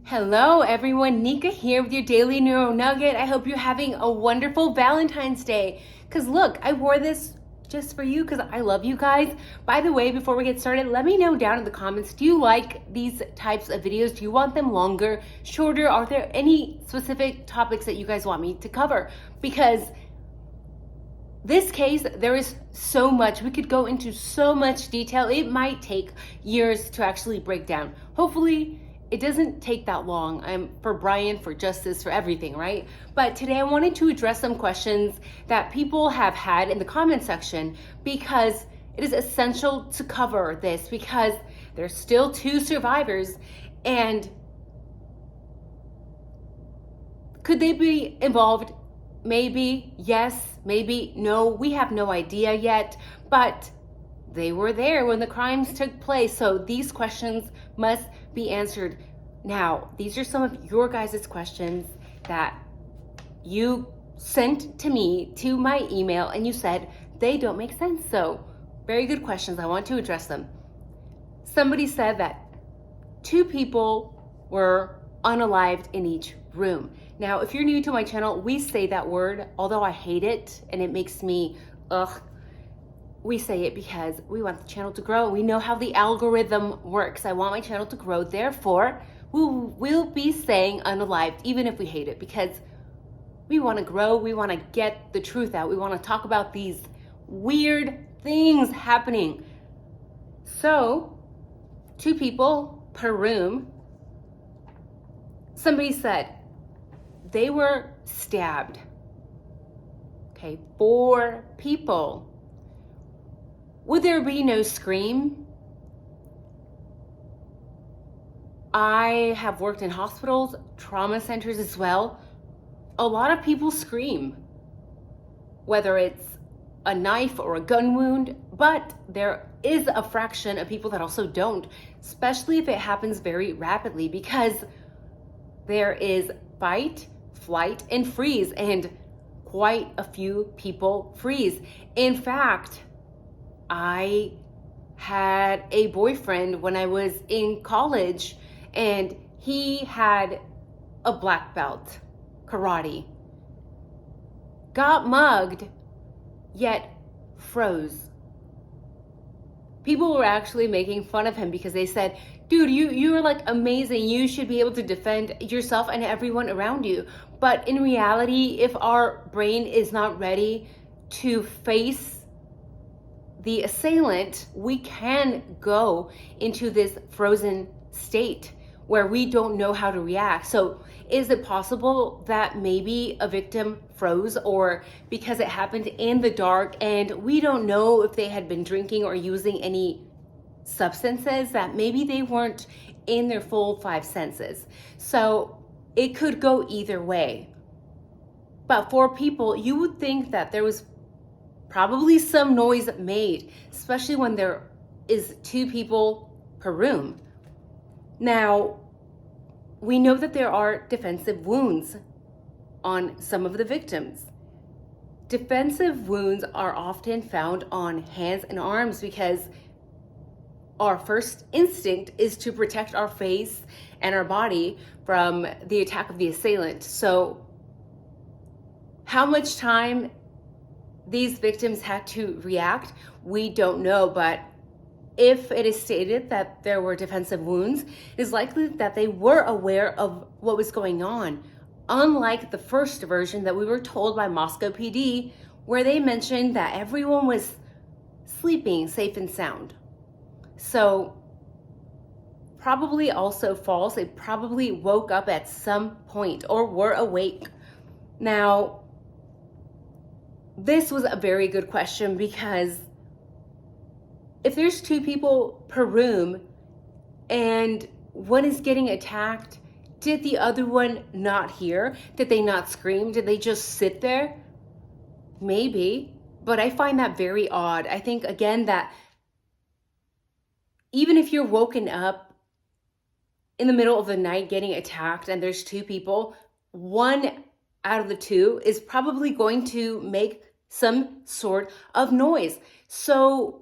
Hello everyone, Nika here with your daily neuro nugget. I hope you're having a wonderful Valentine's Day. Cause look, I wore this just for you because I love you guys. By the way, before we get started, let me know down in the comments, do you like these types of videos? Do you want them longer, shorter? Are there any specific topics that you guys want me to cover? Because this case, there is so much. We could go into so much detail. It might take years to actually break down. Hopefully, it doesn't take that long. I'm for Brian, for justice, for everything, right? But today I wanted to address some questions that people have had in the comment section because it is essential to cover this because there's still 2 survivors and could they be involved? Maybe yes, maybe no. We have no idea yet, but they were there when the crimes took place. So these questions must be answered. Now, these are some of your guys' questions that you sent to me to my email and you said they don't make sense. So very good questions. I want to address them. Somebody said that 2 people were unalived in each room. Now, if you're new to my channel, we say that word, although I hate it and it makes me, we say it because we want the channel to grow. We know how the algorithm works. I want my channel to grow. Therefore, we'll be saying unalived, even if we hate it, because we want to grow. We want to get the truth out. We want to talk about these weird things happening. So, 2 people per room. Somebody said they were stabbed. Okay, 4 people. Would there be no scream? I have worked in hospitals, trauma centers as well. A lot of people scream, whether it's a knife or a gun wound, but there is a fraction of people that also don't, especially if it happens very rapidly because there is fight, flight, and freeze, and quite a few people freeze. In fact, I had a boyfriend when I was in college and he had a black belt, karate, got mugged, yet froze. People were actually making fun of him because they said, dude, you are like amazing. You should be able to defend yourself and everyone around you. But in reality, if our brain is not ready to face the assailant, we can go into this frozen state where we don't know how to react. So is it possible that maybe a victim froze, or because it happened in the dark and we don't know if they had been drinking or using any substances, that maybe they weren't in their full 5 senses? So it could go either way. But for people, you would think that there was probably some noise made, especially when there is 2 people per room. Now, we know that there are defensive wounds on some of the victims. Defensive wounds are often found on hands and arms because our first instinct is to protect our face and our body from the attack of the assailant. So how much time these victims had to react, we don't know, but if it is stated that there were defensive wounds, it is likely that they were aware of what was going on, unlike the first version that we were told by Moscow PD, where they mentioned that everyone was sleeping safe and sound. So probably also false. They probably woke up at some point or were awake. Now, this was a very good question because if there's 2 people per room and one is getting attacked, did the other one not hear? Did they not scream? Did they just sit there? Maybe, but I find that very odd. I think, again, that even if you're woken up in the middle of the night getting attacked and there's 2 people, one out of the 2 is probably going to make some sort of noise. So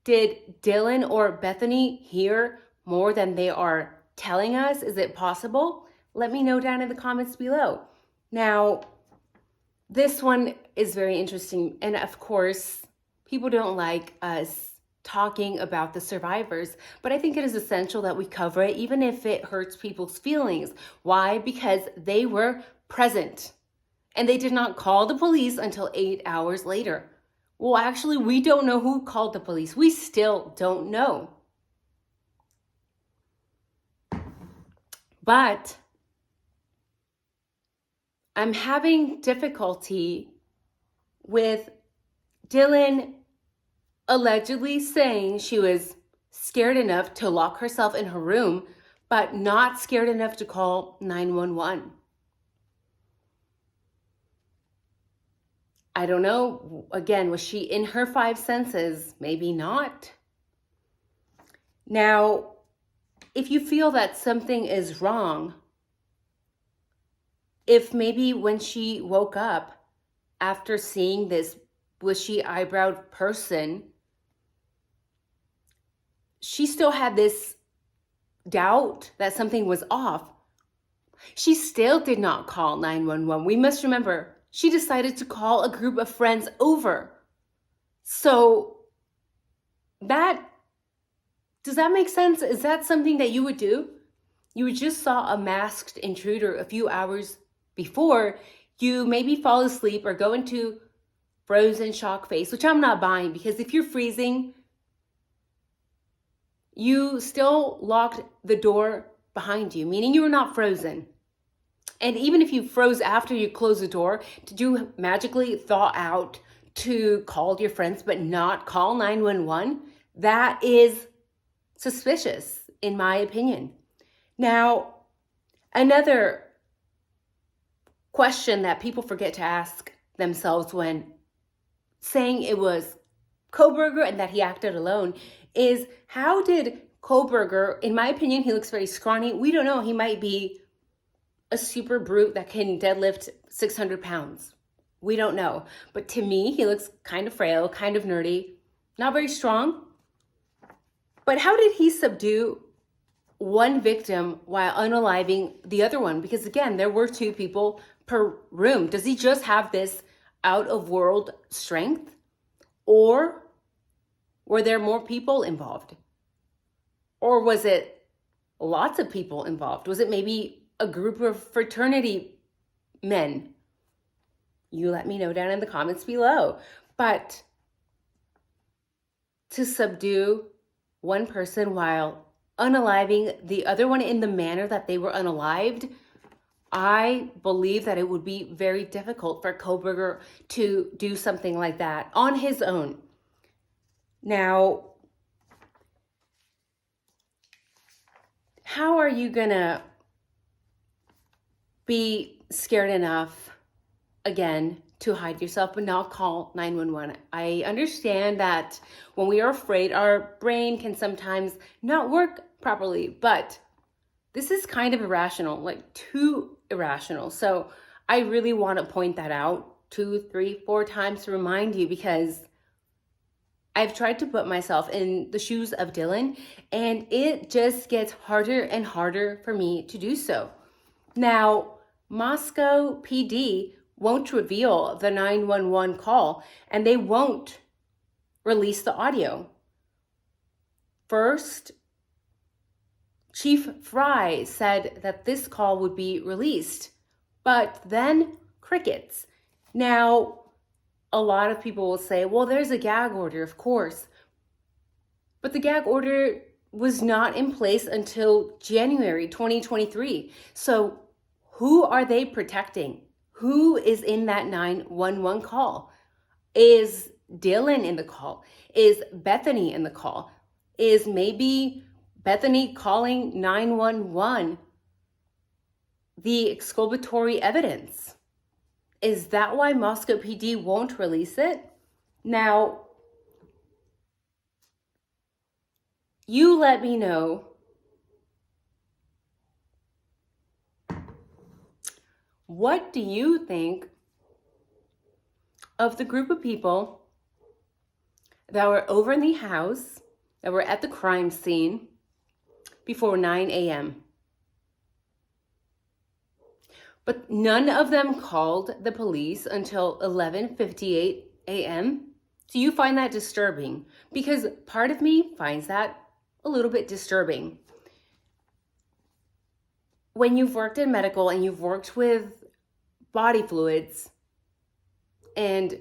did Dylan or Bethany hear more than they are telling us? Is it possible? Let me know down in the comments below. Now, this one is very interesting. And of course, people don't like us talking about the survivors, but I think it is essential that we cover it, even if it hurts people's feelings. Why? Because they were present and they did not call the police until 8 hours later. Well, actually, we don't know who called the police. We still don't know. But I'm having difficulty with Dylan allegedly saying she was scared enough to lock herself in her room, but not scared enough to call 911. I don't know. Again, was she in her five senses? Maybe not. Now, if you feel that something is wrong, if maybe when she woke up after seeing this bushy-eyebrowed person, she still had this doubt that something was off, she still did not call 911. We must remember, she decided to call a group of friends over. So does that make sense? Is that something that you would do? You just saw a masked intruder a few hours before. You maybe fall asleep or go into frozen shock face, which I'm not buying, because if you're freezing, you still locked the door behind you, meaning you were not frozen. And even if you froze after you closed the door, did you magically thaw out to call your friends but not call 911? That is suspicious, in my opinion. Now, another question that people forget to ask themselves when saying it was Kohberger and that he acted alone is, how did Kohberger, in my opinion, he looks very scrawny. We don't know. He might be a super brute that can deadlift 600 pounds. We don't know. But to me, he looks kind of frail, kind of nerdy, not very strong. But how did he subdue one victim while unaliving the other one? Because again, there were 2 people per room. Does he just have this out-of-world strength? Or were there more people involved? Or was it lots of people involved? Was it maybe a group of fraternity men? You let me know down in the comments below. But to subdue one person while unaliving the other one in the manner that they were unalived, I believe that it would be very difficult for Kohberger to do something like that on his own. Now, how are you gonna be scared enough, again, to hide yourself but not call 911? I understand that when we are afraid, our brain can sometimes not work properly, but this is kind of irrational, like too irrational. So I really want to point that out 2, 3, 4 times to remind you, because I've tried to put myself in the shoes of Dylan, and it just gets harder and harder for me to do so. Now, Moscow PD won't reveal the 911 call, and they won't release the audio. First, Chief Fry said that this call would be released, but then crickets. Now, a lot of people will say, well, there's a gag order, of course. But the gag order was not in place until January 2023. So who are they protecting? Who is in that 911 call? Is Dylan in the call? Is Bethany in the call? Is maybe Bethany calling 911 the exculpatory evidence? Is that why Moscow PD won't release it? Now, you let me know what do you think of the group of people that were over in the house, that were at the crime scene before 9 a.m.? But none of them called the police until 11:58 a.m. Do you find that disturbing? Because part of me finds that a little bit disturbing. When you've worked in medical and you've worked with body fluids and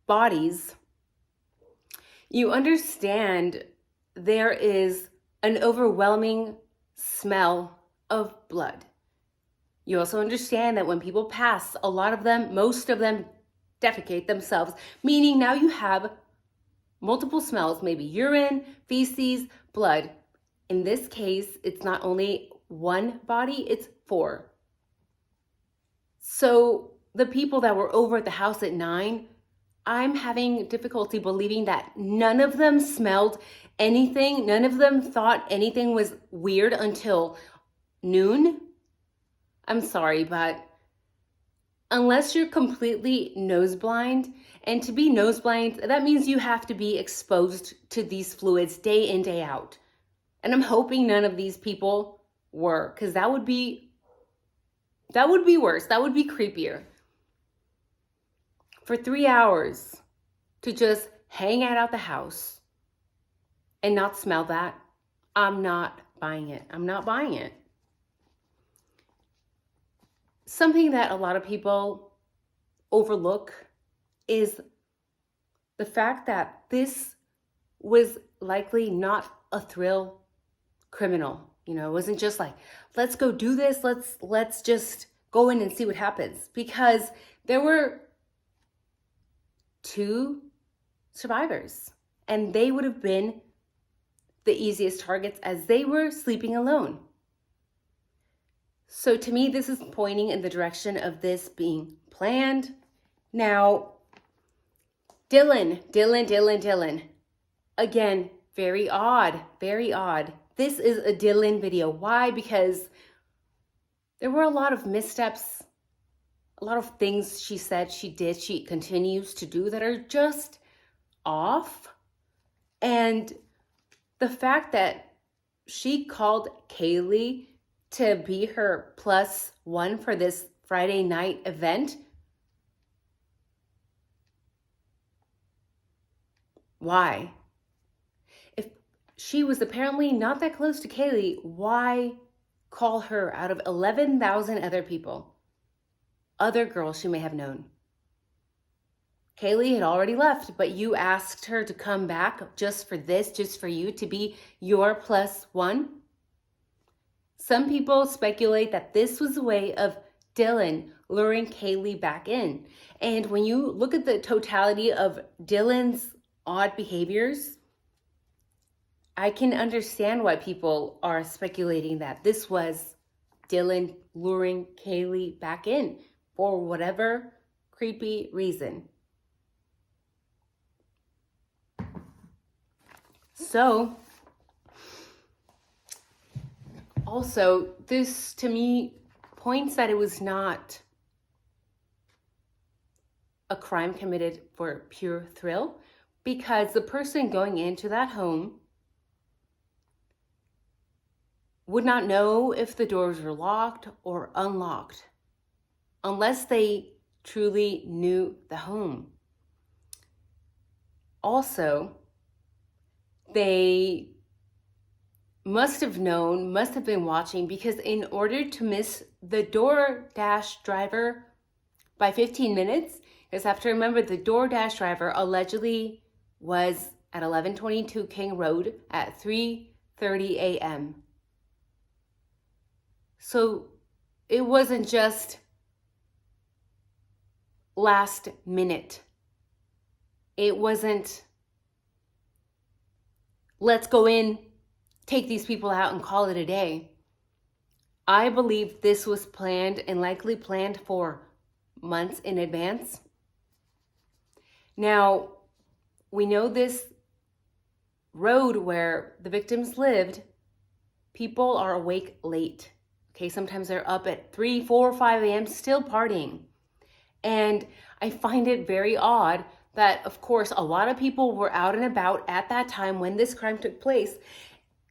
bodies, you understand there is an overwhelming smell of blood. You also understand that when people pass, a lot of them, most of them defecate themselves, meaning now you have multiple smells, maybe urine, feces, blood. In this case, it's not only one body, it's 4. So the people that were over at the house at 9, I'm having difficulty believing that none of them smelled anything. None of them thought anything was weird until noon. I'm sorry, but unless you're completely nose blind, and to be nose blind, that means you have to be exposed to these fluids day in, day out. And I'm hoping none of these people were, because that would be worse. That would be creepier. For 3 hours to just hang out the house and not smell that, I'm not buying it. I'm not buying it. Something that a lot of people overlook is the fact that this was likely not a thrill criminal. You know, it wasn't just like, let's go do this. Let's just go in and see what happens. Because there were 2 survivors and they would have been the easiest targets as they were sleeping alone. So to me, this is pointing in the direction of this being planned. Now, Dylan. Again, very odd. This is a Dylan video. Why? Because there were a lot of missteps, a lot of things she said, she did, she continues to do that are just off. And the fact that she called Kaylee to be her +1 for this Friday night event. Why? If she was apparently not that close to Kaylee, why call her out of 11,000 other people? Other girls she may have known. Kaylee had already left, but you asked her to come back just for this, just for you to be your +1. Some people speculate that this was a way of Dylan luring Kaylee back in. And when you look at the totality of Dylan's odd behaviors, I can understand why people are speculating that this was Dylan luring Kaylee back in for whatever creepy reason. So, also, this to me points that it was not a crime committed for pure thrill, because the person going into that home would not know if the doors were locked or unlocked unless they truly knew the home. Also, they must have known, must have been watching, because in order to miss the DoorDash driver by 15 minutes, you have to remember the DoorDash driver allegedly was at 1122 King Road at 3:30 a.m. So it wasn't just last minute. It wasn't, let's go in, take these people out and call it a day. I believe this was planned and likely planned for months in advance. Now, we know this road where the victims lived, people are awake late. Okay, sometimes they're up at 3, 4, 5 a.m. still partying. And I find it very odd that, of course, a lot of people were out and about at that time when this crime took place,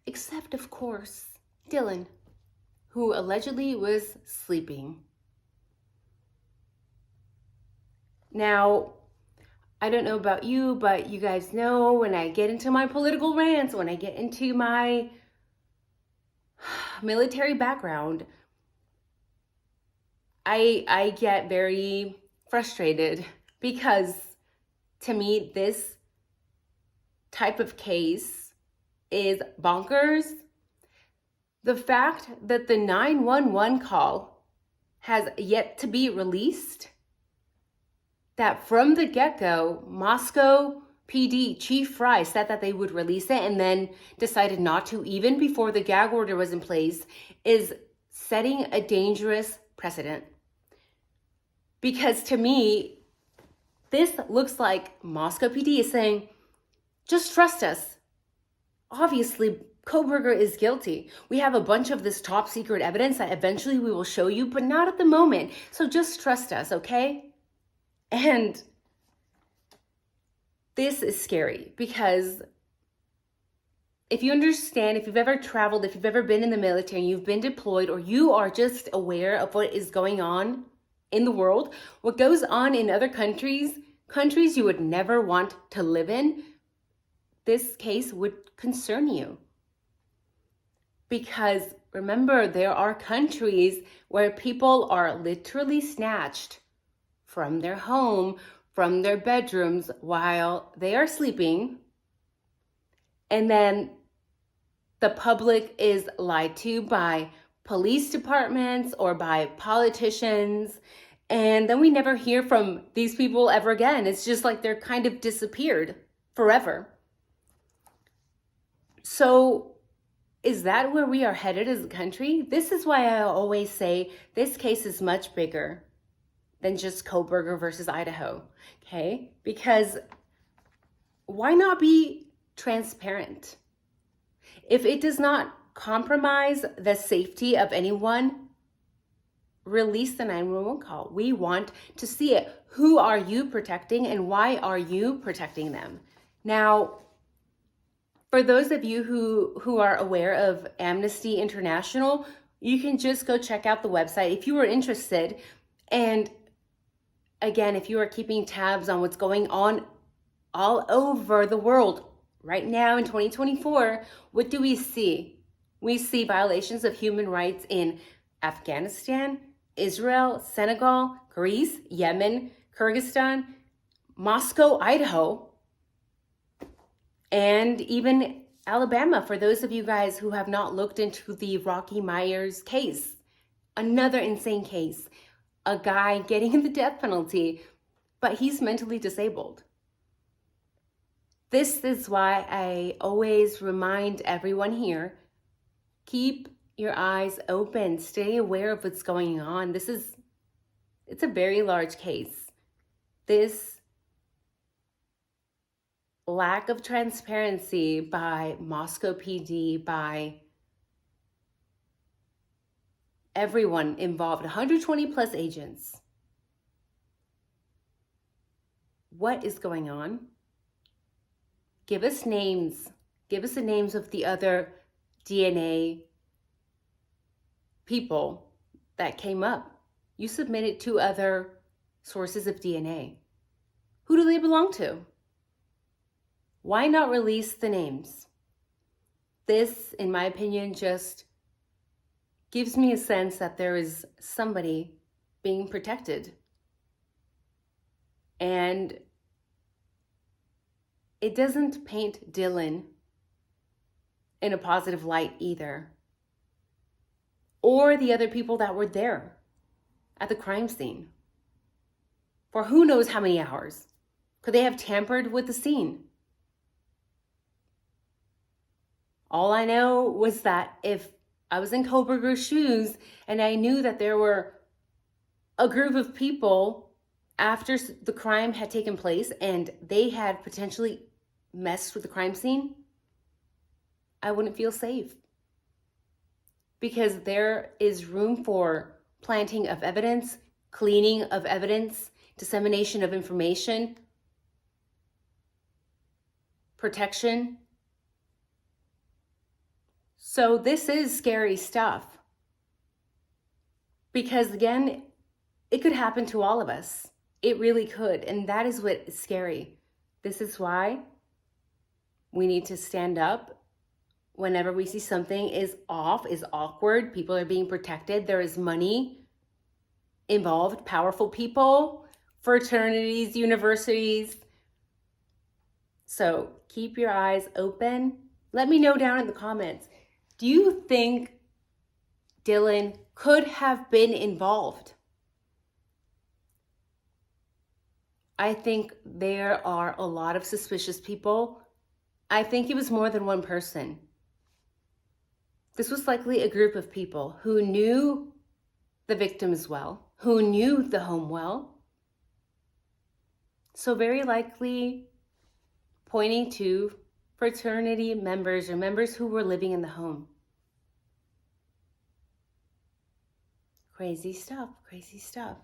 except, of course, Dylan. who allegedly was sleeping. Now, I don't know about you, but you guys know when I get into my political rants, when I get into my military background, I get very frustrated because to me, this type of case is bonkers. The fact that the 911 call has yet to be released, that from the get-go, Moscow PD Chief Fry said that they would release it and then decided not to, even before the gag order was in place, is setting a dangerous precedent. Because to me, this looks like Moscow PD is saying, just trust us. Obviously, Kohberger is guilty. We have a bunch of this top secret evidence that eventually we will show you, but not at the moment. So just trust us, okay? And this is scary because if you understand, if you've ever traveled, if you've ever been in the military, you've been deployed, or you are just aware of what is going on in the world, what goes on in other countries you would never want to live in, this case would concern you. Because remember, there are countries where people are literally snatched from their home, from their bedrooms while they are sleeping. And then the public is lied to by police departments or by politicians. And then we never hear from these people ever again. It's just like they're kind of disappeared forever. So is that where we are headed as a country? This is why I always say this case is much bigger than just Kohberger versus Idaho, okay? Because why not be transparent? If it does not compromise the safety of anyone, release the 911 call. We want to see it. Who are you protecting and why are you protecting them? Now, for those of you who are aware of Amnesty International, you can just go check out the website if you are interested. And again, if you are keeping tabs on what's going on all over the world right now in 2024, what do we see? We see violations of human rights in Afghanistan, Israel, Senegal, Greece, Yemen, Kyrgyzstan, Moscow, Idaho, and even Alabama, for those of you guys who have not looked into the Rocky Myers case. Another insane case. A guy getting the death penalty, but he's mentally disabled. This is why I always remind everyone here, keep your eyes open, stay aware of what's going on. It's a very large case. This lack of transparency by Moscow PD, by everyone involved, 120 plus agents. What is going on? Give us names. Give us the names of the other DNA people that came up. You submitted 2 other sources of DNA. Who do they belong to? Why not release the names? This, in my opinion, just gives me a sense that there is somebody being protected. And it doesn't paint Dylan in a positive light either. Or the other people that were there at the crime scene. For who knows how many hours? Could they have tampered with the scene? All I know was that if I was in Kohberger's shoes and I knew that there were a group of people after the crime had taken place and they had potentially messed with the crime scene, I wouldn't feel safe. Because there is room for planting of evidence, cleaning of evidence, dissemination of information, protection. So this is scary stuff. Because again, it could happen to all of us. It really could. And that is what is scary. This is why we need to stand up whenever we see something is off, is awkward, people are being protected, there is money involved, powerful people, fraternities, universities. So keep your eyes open. Let me know down in the comments, do you think Dylan could have been involved? I think there are a lot of suspicious people. I think it was more than one person. This was likely a group of people who knew the victims well, who knew the home well. So very likely pointing to fraternity members or members who were living in the home. Crazy stuff, crazy stuff.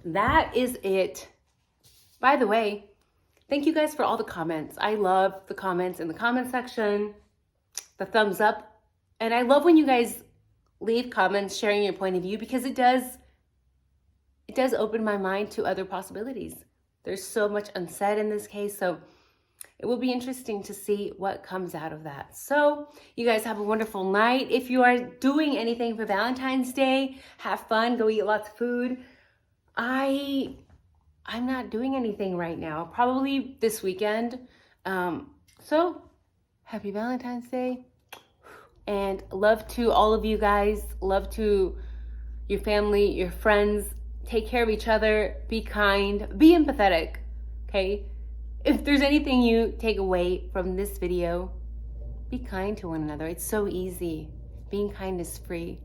That is it. By the way, thank you guys for all the comments. I love the comments in the comment section, the thumbs up. And I love when you guys leave comments sharing your point of view, because it does open my mind to other possibilities. There's so much unsaid in this case, so it will be interesting to see what comes out of that. So you guys have a wonderful night. If you are doing anything for Valentine's Day, have fun, go eat lots of food. I'm not doing anything right now, probably this weekend. So happy Valentine's Day, and love to all of you guys, love to your family, your friends. Take care of each other, be kind, be empathetic, okay? If there's anything you take away from this video, be kind to one another. It's so easy. Being kind is free.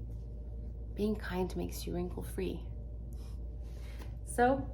Being kind makes you wrinkle free. So